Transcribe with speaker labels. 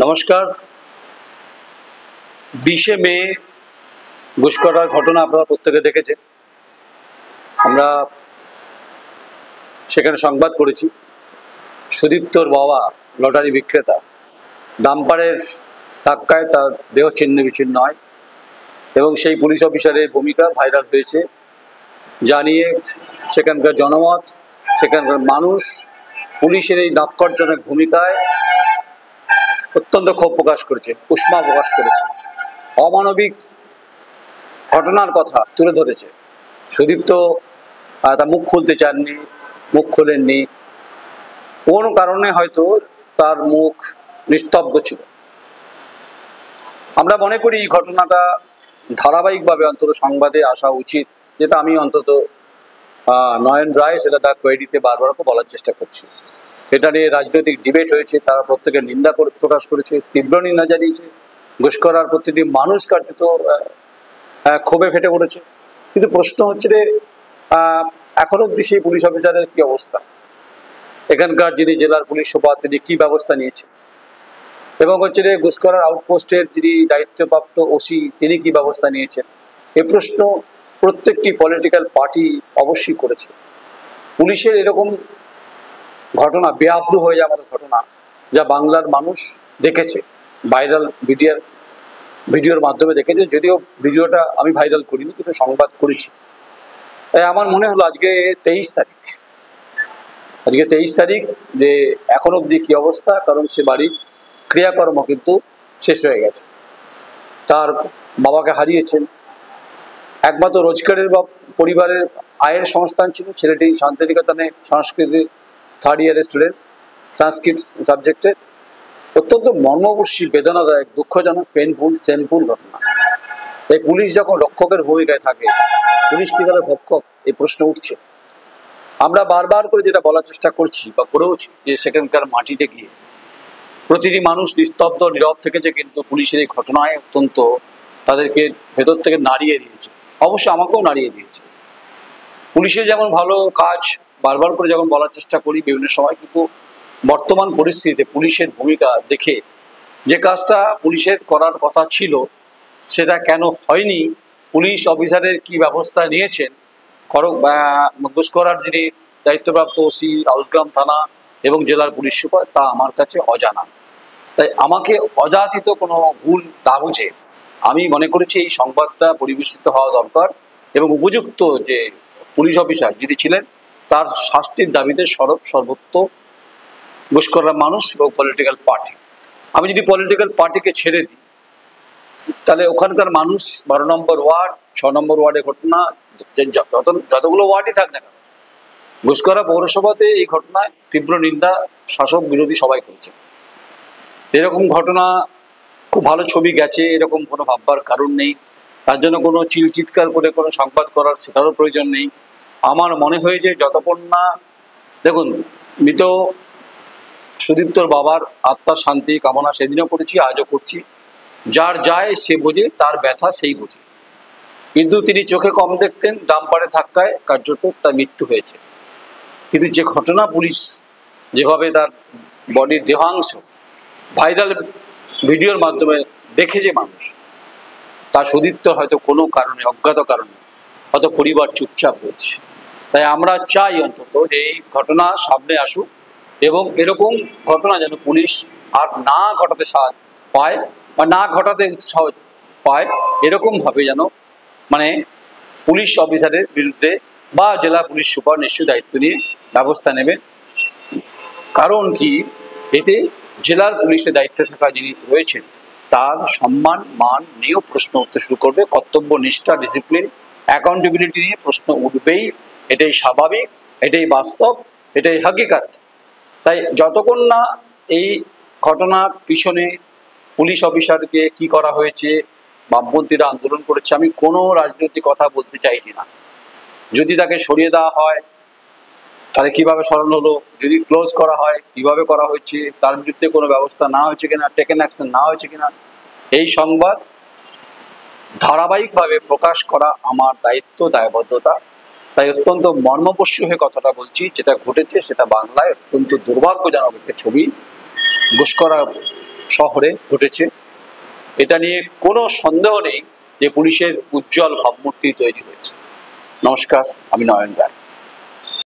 Speaker 1: নমস্কার। 20শে মে ঘুষকরার ঘটনা আপনারা প্রত্যেকে দেখেছেন। আমরা সেখানে সংবাদ করেছি। সুদীপ্তর বাবা লটারি বিক্রেতা ডাম্পারের ধাক্কায় তার দেহ ছিন্ন বিচ্ছিন্ন হয় এবং সেই পুলিশ অফিসারের ভূমিকা ভাইরাল হয়েছে, জানিয়ে সেখানকার জনমত, সেখানকার মানুষ পুলিশের এই ন্যাক্কারজনক ভূমিকায় অত্যন্ত ক্ষোভ প্রকাশ করেছে, উষ্মা প্রকাশ করেছে, অমানবিক ঘটনার কথা তুলে ধরেছে। সুদীপ্ত তার মুখ খুলতে চাননি, মুখ খোলেননি, কোনো কারণে হয়তো তার মুখ নিস্তব্ধ ছিল। আমরা মনে করি এই ঘটনাটা ধারাবাহিকভাবে অন্তত সংবাদে আসা উচিত, যেটা আমি অন্তত নয়ন রায় সেটা তার কোয়েডিতে বারবার বলার চেষ্টা করছি। এটা নিয়ে রাজনৈতিক ডিবেট হয়েছে, তারা প্রত্যেকের নিন্দা প্রকাশ করেছে, তীব্র নিন্দা জানিয়েছে। ঘুষকরার প্রতিটি মানুষ কার্যত ক্ষোভে ফেটে পড়েছে। কিন্তু প্রশ্ন হচ্ছে যে এখন অব্দি সেই পুলিশ অফিসারের কি অবস্থা, এখানকার যিনি জেলার পুলিশ সুপার তিনি কি ব্যবস্থা নিয়েছেন, এবং হচ্ছে যে ঘুষকরার আউটপোস্টের যিনি দায়িত্বপ্রাপ্ত ওসি তিনি কি ব্যবস্থা নিয়েছেন। এ প্রশ্ন প্রত্যেকটি পলিটিক্যাল পার্টি অবশ্যই করেছে। পুলিশের এরকম ঘটনা, বেআব্রু হয়ে যাওয়ার ঘটনা, যা বাংলার মানুষ দেখেছে, ভাইরাল ভিডিওর মাধ্যমে দেখেছে। যদিও ভিডিওটা আমি ভাইরাল করিনি, কিন্তু সংবাদ করেছি। তাই আমার মনে হলো আজকে 23 তারিখ যে এখন অবধি কী অবস্থা, কারণ সে বাড়ির ক্রিয়াকর্ম কিন্তু শেষ হয়ে গেছে। তার বাবাকে হারিয়েছেন, একমাত্র রোজগারের বা পরিবারের আয়ের সংস্থান ছিল। ছেলেটি শান্তিনিকেতনে সংস্কৃতি 3rd ইয়ারের স্টুডেন্ট, সংস্কৃত সাবজেক্টে। অত্যন্ত মর্মস্পর্শী, বেদনাদায়ক, দুঃখজনক, সেমফুল ঘটনা। এই পুলিশ যখন রক্ষকের ভূমিকায় থাকে, পুলিশ কি তাহলে ভক্ষক? এই প্রশ্ন উঠছে। আমরা বারবার করে যেটা বলার চেষ্টা করছি বা করেওছি, যে সেখানকার মাটিতে গিয়ে প্রতিটি মানুষ নিস্তব্ধ নীরব থেকেছে, কিন্তু পুলিশের এই ঘটনায় অত্যন্ত তাদেরকে ভেতর থেকে নাড়িয়ে দিয়েছে। অবশ্যই আমাকেও নাড়িয়ে দিয়েছে। পুলিশের যেমন ভালো কাজ বারবার করে যখন বলার চেষ্টা করি বিভিন্ন সময়, কিন্তু বর্তমান পরিস্থিতিতে পুলিশের ভূমিকা দেখে যে কাজটা পুলিশের করার কথা ছিল সেটা কেন হয়নি, পুলিশ অফিসারের কি ব্যবস্থা নিয়েছেন, ঘুষকরার যিনি দায়িত্বপ্রাপ্ত ওসি, হাউসগ্রাম থানা এবং জেলার পুলিশ সুপার, তা আমার কাছে অজানা। তাই আমাকে অযাচিত কোনো ভুল না বুঝে আমি মনে করেছি এই সংবাদটা পরিবেশিত হওয়া দরকার, এবং উপযুক্ত যে পুলিশ অফিসার যিনি ছিলেন তার শাস্তির দাবিতে সর্বত্র ঘুষকরার মানুষ এবং পলিটিক্যাল পার্টি। আমি যদি পলিটিক্যাল পার্টিকে ছেড়ে দিই, তাহলে ওখানকার মানুষ 12 নম্বর ওয়ার্ড, 6 নম্বর ওয়ার্ডে ঘটনা, যতগুলো ওয়ার্ডই থাক না কেন, ঘুষকরা পৌরসভাতে এই ঘটনায় তীব্র নিন্দা শাসক বিরোধী সবাই করেছে। এরকম ঘটনা খুব ভালো ছবি গেছে, এরকম কোনো ভাববার কারণ নেই। তার জন্য কোনো চিৎকার করে কোনো সংবাদ করার সেটারও প্রয়োজন নেই। আমার মনে হয়েছে যতক্ষণ না, দেখুন, মৃত সুদীপ্তর বাবার আত্মার শান্তি কামনা সেদিনও করেছি, আজও করছি। যার যায় সে বোঝে, তার ব্যথা সেই বোঝে। কিন্তু তিনি চোখে কম দেখতেন, ডাম্পারে ধাক্কায় কার্যত তার মৃত্যু হয়েছে। কিন্তু যে ঘটনা পুলিশ যেভাবে তার বডির দেহাংশ ভাইরাল ভিডিওর মাধ্যমে দেখেছে মানুষ, তার সুদীপ্তর হয়তো কোনো কারণে, অজ্ঞাত কারণে হয়তো পরিবার চুপচাপ রয়েছে। তাই আমরা চাই অন্তত যে এই ঘটনা সামনে আসুক, এবং এরকম ঘটনা যেন পুলিশ আর না ঘটাতে পায় বা না ঘটাতে উৎসাহ পায়, এরকমভাবে যেন পুলিশ অফিসারের বিরুদ্ধে বা জেলা পুলিশ সুপার নিশ্চয়ই দায়িত্ব নিয়ে ব্যবস্থা নেবেন। কারণ কি, এতে জেলার পুলিশের দায়িত্বে থাকা যিনি রয়েছেন তার সম্মান মান নিয়েও প্রশ্ন উঠতে শুরু করবে। কর্তব্য নিষ্ঠা, ডিসিপ্লিন, অ্যাকাউন্টেবিলিটি নিয়ে প্রশ্ন উঠবেই। এটাই স্বাভাবিক, এটাই বাস্তব, এটাই হাকিকাত। তাই যতক্ষণ না এই ঘটনার পিছনে পুলিশ অফিসারকে কি করা হয়েছে, বামপন্থীরা আন্দোলন করেছে, আমি কোনো রাজনৈতিক কথা বলতে চাইছি না। যদি তাকে সরিয়ে দেওয়া হয় তাহলে কিভাবে সরানো হলো, যদি ক্লোজ করা হয় কিভাবে করা হয়েছে, তার বিরুদ্ধে কোনো ব্যবস্থা না হয়েছে কিনা, টেকেন অ্যাকশন না হয়েছে কিনা, এই সংবাদ ধারাবাহিকভাবে প্রকাশ করা আমার দায়িত্ব, দায়বদ্ধতা। তাই অত্যন্ত মর্মস্পর্শী হয়ে কথাটা বলছি। যেটা ঘটেছে সেটা বাংলায় অত্যন্ত দুর্ভাগ্যজনক একটা ছবি। ঘুষকরা শহরে ঘটেছে। এটা নিয়ে কোনো সন্দেহ নেই যে পুলিশের উজ্জ্বল ভাবমূর্তি তৈরি হয়েছে। নমস্কার, আমি নয়ন রায়।